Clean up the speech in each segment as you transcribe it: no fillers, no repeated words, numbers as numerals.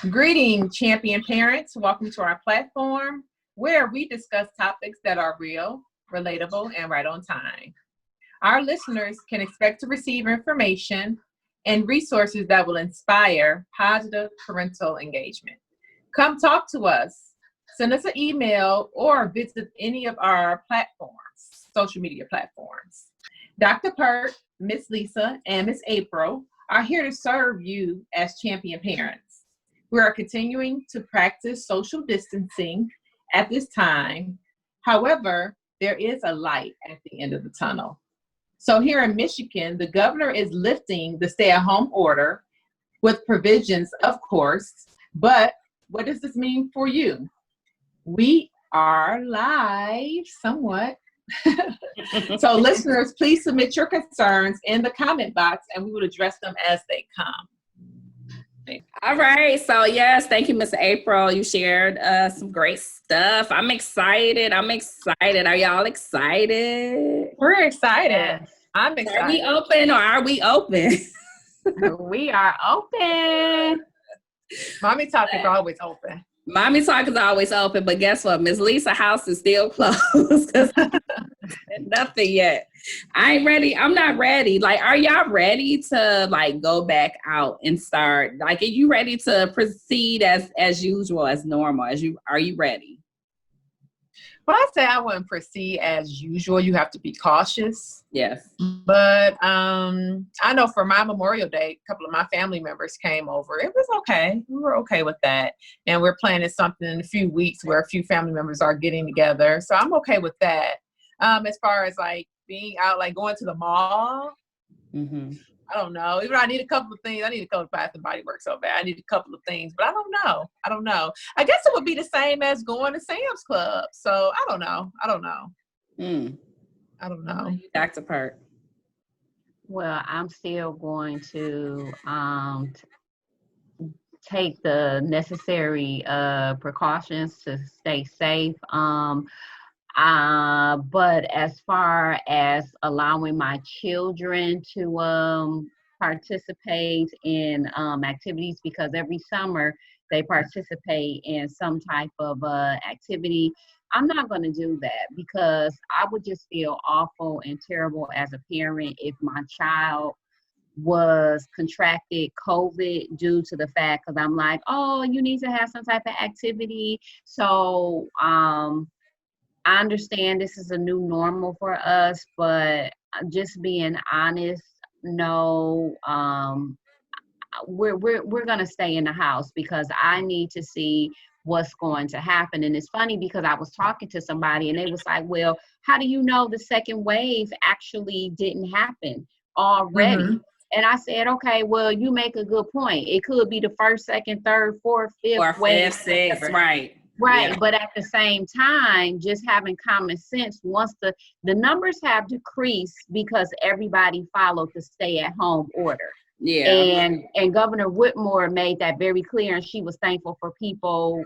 Greeting, champion parents. Welcome to our platform where we discuss topics that are real, relatable, and right on time. Our listeners can expect to receive information and resources that will inspire positive parental engagement. Come talk to us. Send us an email or visit any of our platforms, social media platforms. Dr. Pert, Miss Lisa, and Miss April are here to serve you as champion parents. We are continuing to practice social distancing at this time. However, there is a light at the end of the tunnel. So here in Michigan, the governor is lifting the stay-at-home order with provisions, of course. But what does this mean for you? We are live somewhat. So listeners, please submit your concerns in the comment box and we will address them as they come. All right. So yes, thank you, Miss April. You shared some great stuff. I'm excited. Are y'all excited? We're excited. Yes. I'm excited. Are we open or are we open? We are open. Mommy Talk is always open. Mommy Talk is always open, but guess what? Miss Lisa's house is still closed because nothing yet. I ain't ready. I'm not ready. Like, are y'all ready to like go back out and start? Like, are you ready to proceed as usual, as normal? Are you ready? Well, I say I wouldn't proceed as usual. You have to be cautious. Yes. But I know for my Memorial Day, a couple of my family members came over. It was okay. We were okay with that. And we're planning something in a few weeks where a few family members are getting together. So I'm okay with that. As far as like being out, like going to the mall, I don't know. Even I need a couple of things. I need to go to Bath and Body Works so bad. I need a couple of things, but I don't know. I guess it would be the same as going to Sam's Club. So I don't know. I don't know. Dr. Pert. Well, I'm still going to take the necessary precautions to stay safe. But as far as allowing my children to participate in activities, because every summer they participate in some type of activity, I'm not going to do that because I would just feel awful and terrible as a parent if my child was contracted COVID due to the fact, because I'm like, oh, you need to have some type of activity. So I understand this is a new normal for us, but just being honest, no, we're gonna stay in the house because I need to see what's going to happen. And it's funny because I was talking to somebody and they was like, well, how do you know the second wave actually didn't happen already? And I said, okay, well, you make a good point. It could be the first, second, third, fourth, fifth wave. Sixth, right. Right, Yeah. but at the same time, just having common sense, once the numbers have decreased because everybody followed the stay-at-home order. Yeah. And Governor Whitmore made that very clear, and she was thankful for people,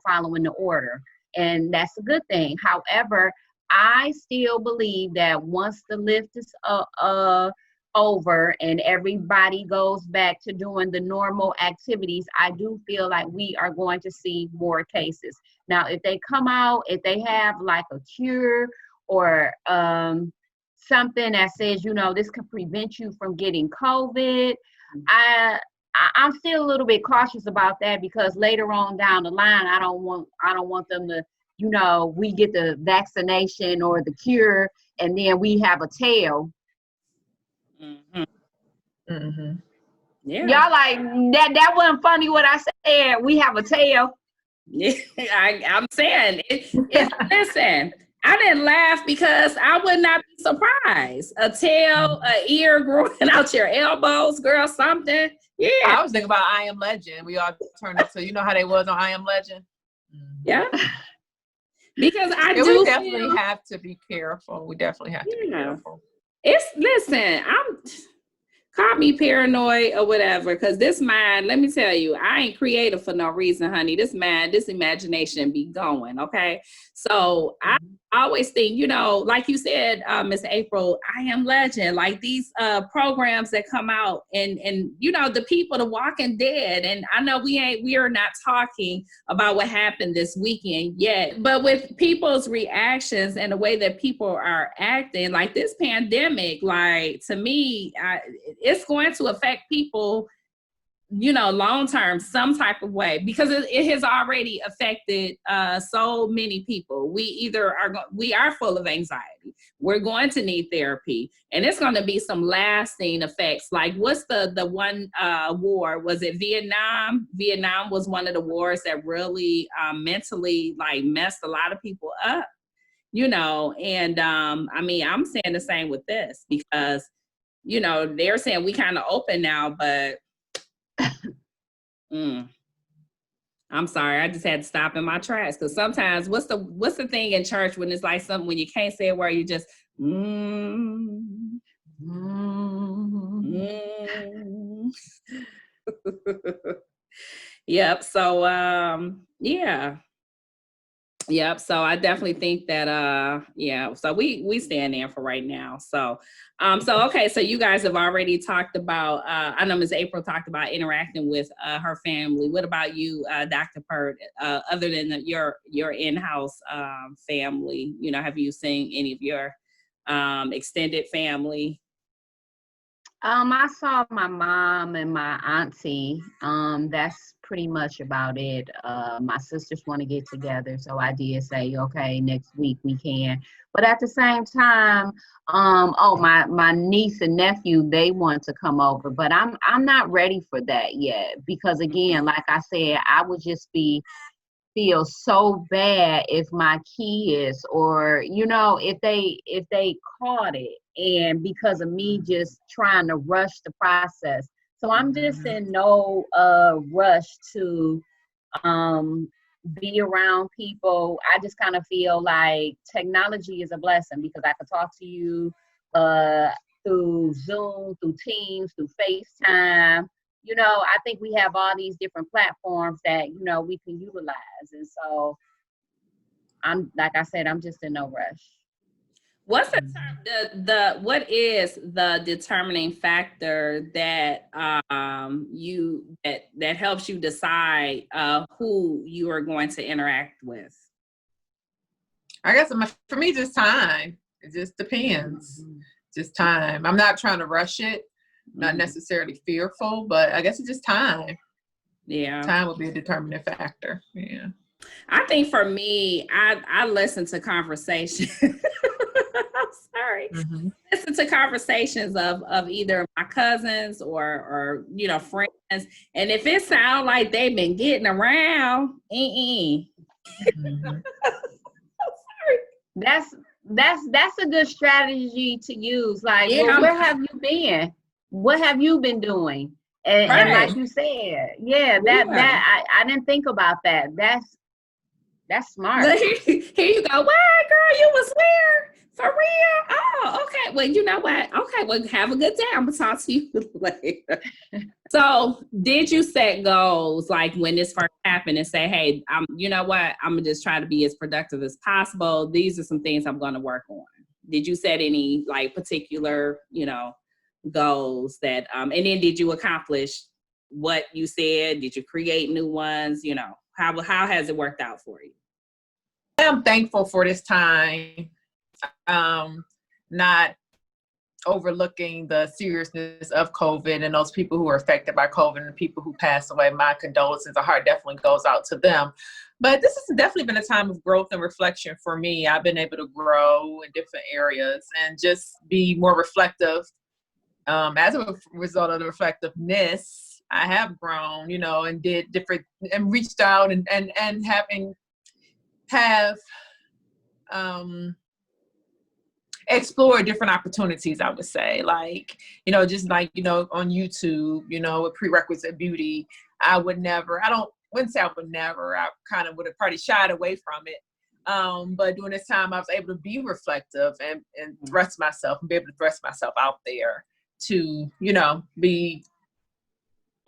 following the order. And that's a good thing. However, I still believe that once the lift is over and everybody goes back to doing the normal activities, I do feel like we are going to see more cases. Now, if they come out, if they have like a cure or something that says, this can prevent you from getting COVID, I'm still a little bit cautious about that because later on down the line, I don't want them to, we get the vaccination or the cure and then we have a tail. Yeah. Y'all like that wasn't funny what I said. We have a tail. Yeah, I'm saying it's listen, I didn't laugh because I would not be surprised. A tail, an ear growing out your elbows, girl, something. Yeah. I was thinking about I Am Legend. We all turned into, you know how they was on I Am Legend? Yeah. Because we definitely have to be careful. We definitely have to be careful. Call me paranoid or whatever, because this mind, let me tell you, I ain't creative for no reason, honey. This imagination be going, okay? So I always think, you know, like you said, Miss April, I Am Legend, like these programs that come out and you know, the people, the Walking Dead. And I know we are not talking about what happened this weekend yet, but with people's reactions and the way that people are acting, like this pandemic, like to me, it's going to affect people, you know, long term, some type of way, because it has already affected so many people. We are full of anxiety. We're going to need therapy, and it's going to be some lasting effects. Like, what's the one war? Was it Vietnam? Vietnam was one of the wars that really mentally like messed a lot of people up. You know, and I mean, I'm saying the same with this because, you know, they're saying we kind of open now, but I'm sorry, I just had to stop in my tracks because sometimes what's the thing in church when it's like something when you can't say a word, you just Yep. So yeah. Yep. So I definitely think that yeah, so we stand in for right now. So okay, so you guys have already talked about I know Ms. April talked about interacting with her family. What about you, Dr. Pert? Other than your in-house family, you know, have you seen any of your extended family? I saw my mom and my auntie. That's pretty much about it. My sisters want to get together, so I did say, okay, next week we can. But at the same time, oh, my niece and nephew, they want to come over, but I'm not ready for that yet because again, like I said, I would just feel so bad if my kids or you know if they caught it and because of me just trying to rush the process. So I'm just in no rush to be around people. I just kind of feel like technology is a blessing because I could talk to you through Zoom, through Teams, through FaceTime. You know, I think we have all these different platforms that, you know, we can utilize. And so I'm, like I said, I'm just in no rush. What's the what is the determining factor that that helps you decide who you are going to interact with? I guess for me, just time. It just depends. Just time. I'm not trying to rush it. Not necessarily fearful, but I guess it's just time. Yeah. Time will be a determining factor. Yeah. I think for me, I listen to conversation. I'm sorry. Listen to conversations of either my cousins or you know, friends. And if it sounds like they've been getting around, That's a good strategy to use. Like, yeah, well, where have you been? What have you been doing? And like you said, that I didn't think about that. That's smart. Here you go. What, girl? You was where? For real? Oh, okay. Well, you know what? Okay, well, have a good day. I'm gonna talk to you later. So, did you set goals like when this first happened and say, "Hey, you know what? I'm gonna just try to be as productive as possible. These are some things I'm gonna work on." Did you set any like particular, you know, goals that and then did you accomplish what you said? Did you create new ones? You know, how has it worked out for you? I'm thankful for this time. Not overlooking the seriousness of COVID and those people who are affected by COVID and the people who passed away. My condolences, our heart definitely goes out to them. But this has definitely been a time of growth and reflection for me. I've been able to grow in different areas and just be more reflective. As a result of the reflectiveness, I have grown, you know, and did different and reached out and have explore different opportunities, I would say, like, you know, just like, you know, on YouTube, you know, with prerequisite beauty, I wouldn't say I would never, I kind of would have probably shied away from it. But during this time, I was able to be reflective and thrust myself and be able to thrust myself out there to, you know, be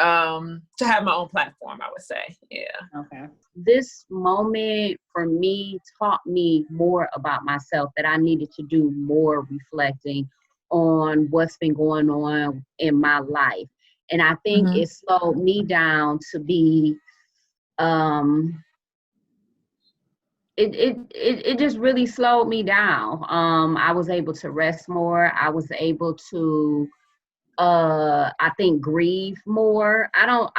to have my own platform, I would say. Yeah. Okay. This moment for me taught me more about myself, that I needed to do more reflecting on what's been going on in my life. And I think Mhm. it slowed me down to be, it just really slowed me down. I was able to rest more. I was able to, I think, grieve more. I don't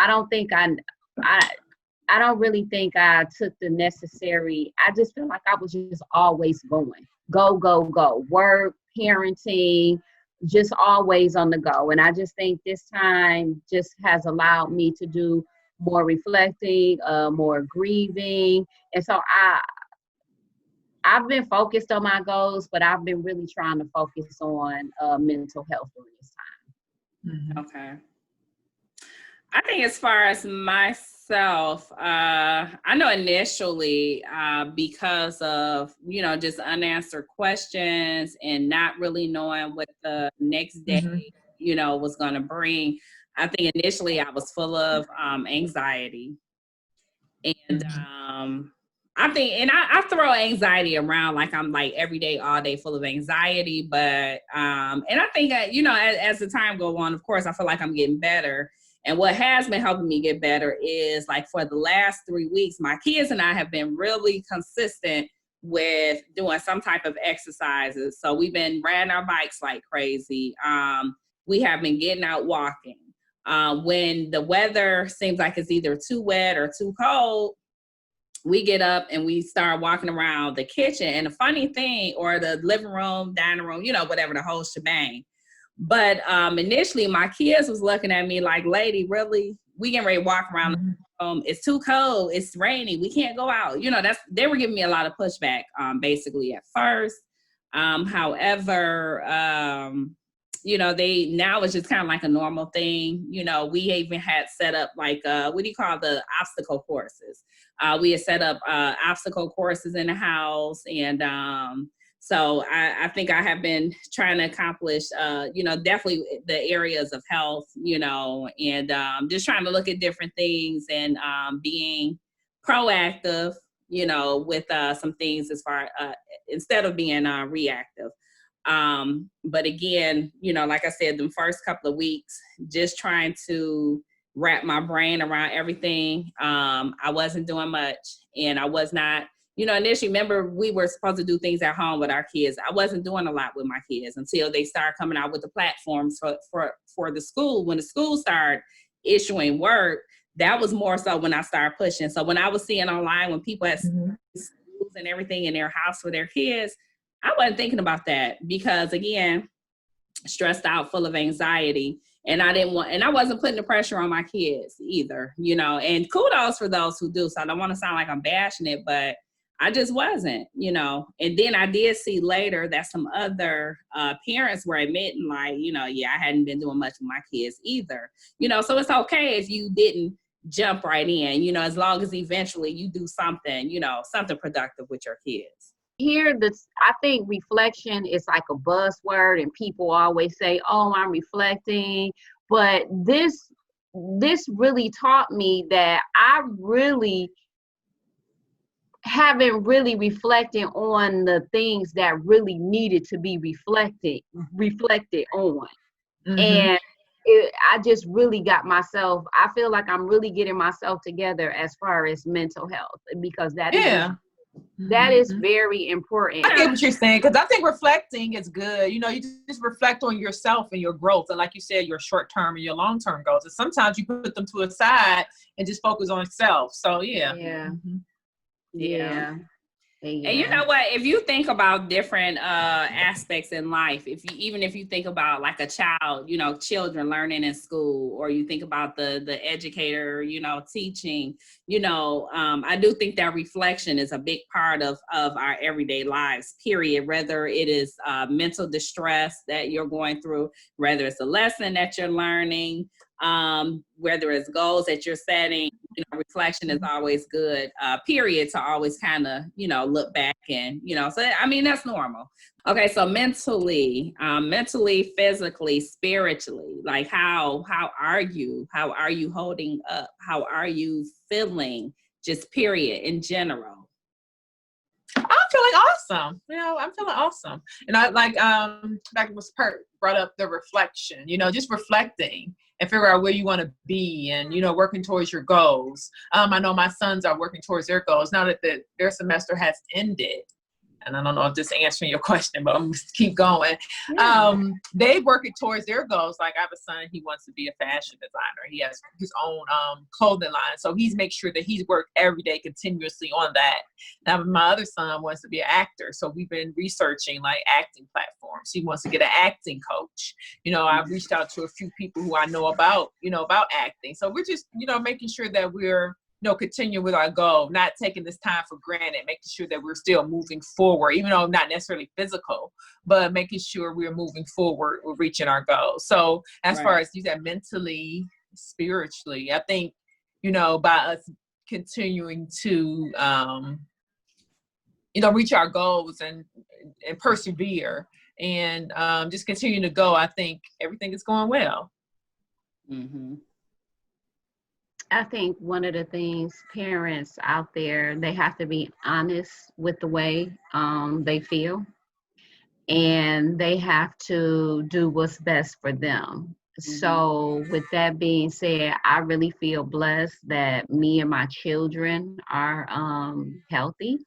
really think I took the necessary. I just feel like I was just always going, go, go, go, work, parenting, just always on the go. And I just think this time just has allowed me to do more reflecting, more grieving. And so I've been focused on my goals, but I've been really trying to focus on mental health during this time. Mhm. Okay. I think as far as myself, I know initially because of, just unanswered questions and not really knowing what the next day, Mhm. was going to bring. I think initially I was full of anxiety. And I think, and I throw anxiety around like I'm like every day, all day full of anxiety. But, and I think, as the time go on, of course, I feel like I'm getting better. And what has been helping me get better is like for the last 3 weeks, my kids and I have been really consistent with doing some type of exercises. So we've been riding our bikes like crazy. We have been getting out walking. When the weather seems like it's either too wet or too cold, we get up and we start walking around the kitchen and the funny thing, or the living room, dining room, whatever, the whole shebang. But initially my kids was looking at me like, lady, really? We getting ready to walk around Mhm. the room. It's too cold. It's rainy. We can't go out. They were giving me a lot of pushback, basically at first. However, they now it's just kind of like a normal thing. We even had set up like what do you call the obstacle courses? We had set up obstacle courses in the house, and so I think I have been trying to accomplish, definitely the areas of health, and just trying to look at different things and being proactive, with some things as far instead of being reactive. But again, like I said, the first couple of weeks, just trying to wrap my brain around everything. I wasn't doing much, and I was not, initially, remember, we were supposed to do things at home with our kids. I wasn't doing a lot with my kids until they started coming out with the platforms for the school. When the school started issuing work, that was more so when I started pushing. So when I was seeing online, when people had Mhm. schools and everything in their house for their kids, I wasn't thinking about that because, again, stressed out, full of anxiety. And I wasn't putting the pressure on my kids either, and kudos for those who do. So I don't want to sound like I'm bashing it, but I just wasn't, and then I did see later that some other parents were admitting like, yeah, I hadn't been doing much with my kids either, so it's okay if you didn't jump right in, as long as eventually you do something, something productive with your kids. I think reflection is like a buzzword, and people always say, oh, I'm reflecting. But this really taught me that I really haven't really reflected on the things that really needed to be reflected on. Mhm. And I just really got myself, I feel like I'm really getting myself together as far as mental health, because Yeah. that is Mhm. very important. I get what you're saying, because I think reflecting is good. You just reflect on yourself and your growth, and like you said, your short-term and your long-term goals. And sometimes you put them to a side and just focus on self. So yeah. Yeah, Mhm. Yeah. yeah, And you yeah. know what? If you think about different aspects in life, even if you think about like a child, children learning in school, or you think about the educator, teaching, I do think that reflection is a big part of our everyday lives. Period. Whether it is mental distress that you're going through, whether it's a lesson that you're learning, whether it's goals that you're setting, reflection is always good, period, to always kind of, look back and, so, I mean, that's normal. Okay, so mentally, physically, spiritually, like how are you? How are you holding up? How are you feeling? Just period in general. I'm feeling awesome. I'm feeling awesome. And I like back when Pert brought up the reflection, just reflecting and figure out where you want to be and, working towards your goals. I know my sons are working towards their goals now that their semester has ended. And I don't know if this is answering your question, but I'm just keep going. Yeah. They working towards their goals. Like I have a son, he wants to be a fashion designer. He has his own clothing line. So he's make sure that he's worked every day continuously on that. Now my other son wants to be an actor. So we've been researching like acting platforms. He wants to get an acting coach. I've reached out to a few people who I know about acting. So we're just, making sure that we're continue with our goal, not taking this time for granted, making sure that we're still moving forward, even though not necessarily physical, but making sure we're moving forward, we're reaching our goals. So as far as you said, mentally, spiritually, I think, by us continuing to, reach our goals and persevere and just continue to go, I think everything is going well. Mm-hmm. I think one of the things parents out there, they have to be honest with the way they feel, and they have to do what's best for them. Mm-hmm. So with that being said, I really feel blessed that me and my children are healthy.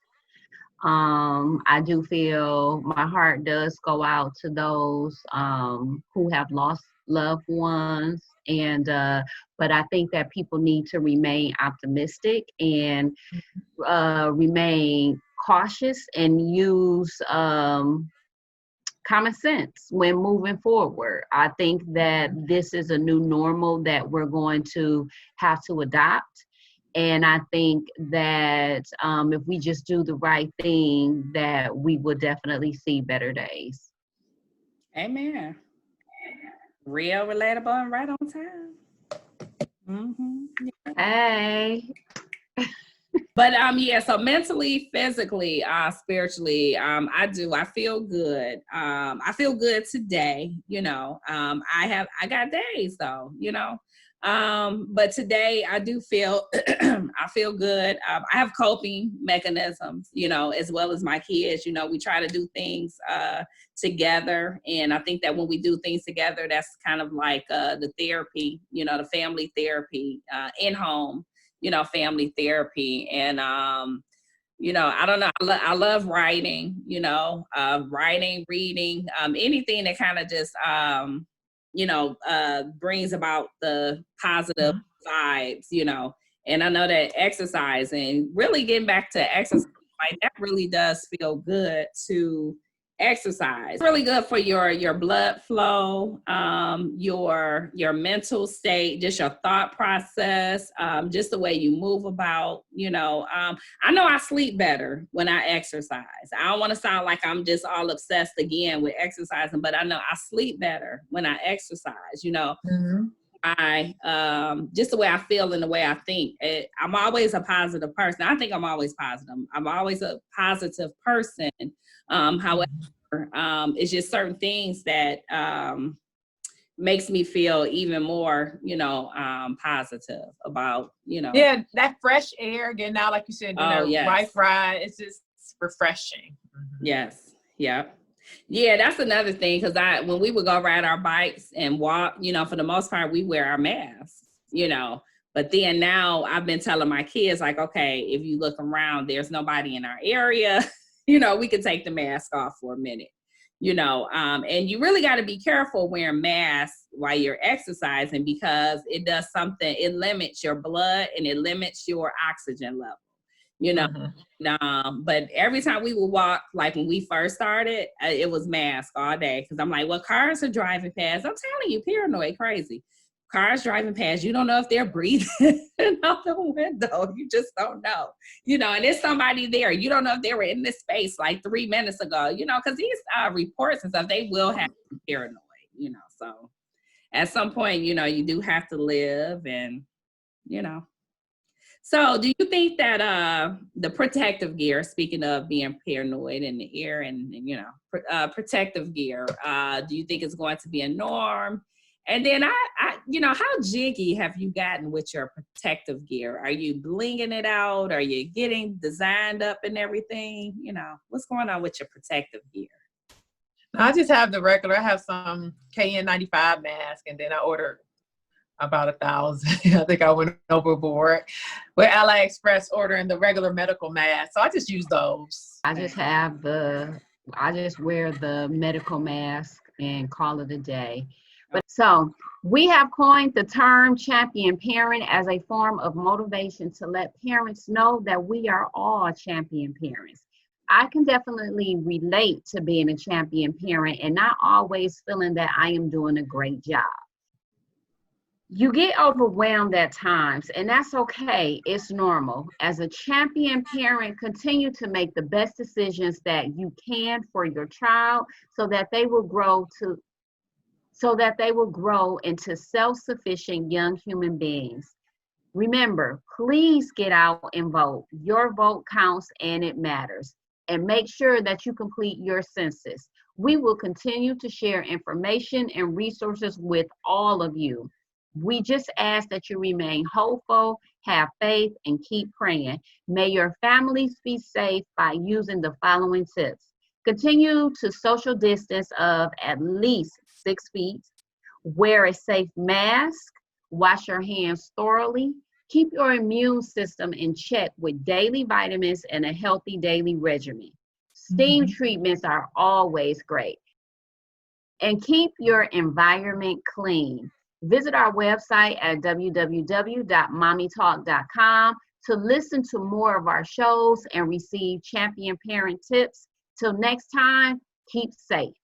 I do feel my heart does go out to those who have lost loved ones, and but I think that people need to remain optimistic and remain cautious and use common sense when moving forward. I think that this is a new normal that we're going to have to adopt. And I think that if we just do the right thing, that we will definitely see better days. Amen. Real, relatable, and right on time. Mm-hmm. Yeah. Hey. But yeah, so mentally, physically, spiritually, I feel good. I feel good today, I got days though, but today I do feel, I feel good. I have coping mechanisms, as well as my kids, we try to do things together. And I think that when we do things together, that's kind of like the therapy, the family therapy in home, family therapy. And, I don't know. I love writing, writing, reading, anything that kind of just, brings about the positive vibes, and I know that exercising, really getting back to exercise, like that really does feel good to exercise. Really good for your blood flow, your mental state, just your thought process, just the way you move about, I know I sleep better when I exercise. I don't want to sound like I'm just all obsessed again with exercising, but I know I sleep better when I exercise, Mm-hmm. I just the way I feel and the way I think. I'm always a positive person. I think I'm always positive. I'm always a positive person. However, it's just certain things that makes me feel even more, positive about, Yeah, that fresh air, getting out, like you said, bike ride, it's just refreshing. Mm-hmm. Yes. Yeah. Yeah, that's another thing, because when we would go ride our bikes and walk, for the most part, we wear our masks, but then now I've been telling my kids, like, okay, if you look around, there's nobody in our area, we can take the mask off for a minute, and you really got to be careful wearing masks while you're exercising, because it does something, it limits your blood and it limits your oxygen level. But every time we would walk, like when we first started, it was mask all day, because I'm like, well, cars are driving past. I'm telling you, paranoid, crazy. Cars driving past, you don't know if they're breathing out the window. You just don't know, and there's somebody there. You don't know if they were in this space like 3 minutes ago, because these reports and stuff, they will have paranoid, so at some point, you know, you do have to live and, you know. So do you think that the protective gear, speaking of being paranoid in the air and you know, protective gear, do you think it's going to be a norm? And then you know, how jiggy have you gotten with your protective gear? Are you blinging it out? Are you getting designed up and everything? You know, what's going on with your protective gear? I just have the regular. I have some KN95 mask, and then I ordered about 1,000. I think I went overboard with AliExpress ordering the regular medical mask. So I just use those. I just wear the medical mask and call it a day. But so we have coined the term champion parent as a form of motivation to let parents know that we are all champion parents. I can definitely relate to being a champion parent and not always feeling that I am doing a great job. You get overwhelmed at times, and that's okay. It's normal. As a champion parent, continue to make the best decisions that you can for your child so that they will grow into self-sufficient young human beings. Remember, please get out and vote. Your vote counts and it matters. And make sure that you complete your census. We will continue to share information and resources with all of you. We just ask that you remain hopeful, have faith, and keep praying. May your families be safe by using the following tips. Continue to social distance of at least 6 feet. Wear a safe mask. Wash your hands thoroughly. Keep your immune system in check with daily vitamins and a healthy daily regimen. Steam treatments are always great. And keep your environment clean. Visit our website at www.mommytalk.com to listen to more of our shows and receive champion parent tips. Till next time, keep safe.